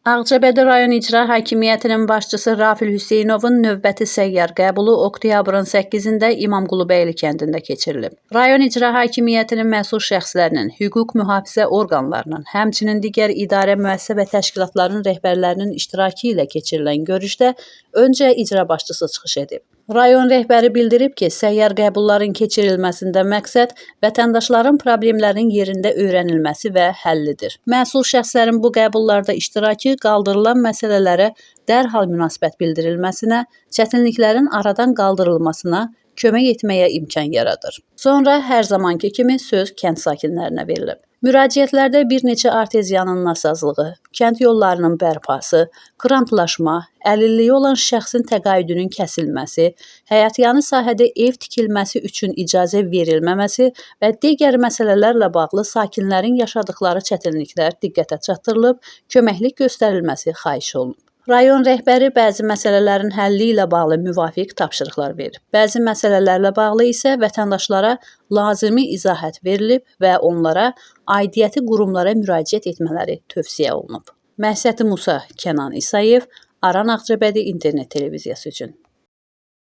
Ağcabədi rayon İcra Hakimiyyətinin başçısı Rafil Hüseynovun növbəti səyyar qəbulu oktyabrın 8-də İmamqulubəyli kəndində keçirilib. Rayon İcra Hakimiyyətinin məsul şəxslərinin, hüquq mühafizə orqanlarının, həmçinin digər idarə, müəssisə və təşkilatların rəhbərlərinin iştirakı ilə keçirilən görüşdə öncə icra başçısı çıxış edib. Rayon rəhbəri bildirib ki, səyyar qəbulların keçirilməsində məqsəd vətəndaşların problemlərin yerində öyrənilməsi və həllidir. Məsul şəxslərin bu qəbullarda iştirakı qaldırılan məsələlərə dərhal münasibət bildirilməsinə, çətinliklərin aradan qaldırılmasına kömək etməyə imkan yaradır. Sonra hər zamanki kimi söz kənd sakinlərinə verilib. Müraciətlərdə bir neçə arteziyanın nasazlığı, kənd yollarının bərpası, krantlaşma, əlilliyi olan şəxsin təqaüdünün kəsilməsi, həyatyanı sahədə ev tikilməsi üçün icazə verilməməsi və digər məsələlərlə bağlı sakinlərin yaşadıkları çətinliklər diqqətə çatdırılıb, köməklik göstərilməsi xahiş olunub. Rayon rəhbəri bəzi məsələlərin həlli ilə bağlı müvafiq tapşırıqlar verib. Bəzi məsələlərlə bağlı isə vətəndaşlara lazımi izahat verilib və onlara aidiyyəti qurumlara müraciət etmələri tövsiyə olunub. Məhsəti Musa, Kənan İsayev, Aran Ağcabədi İnternet televiziyası üçün.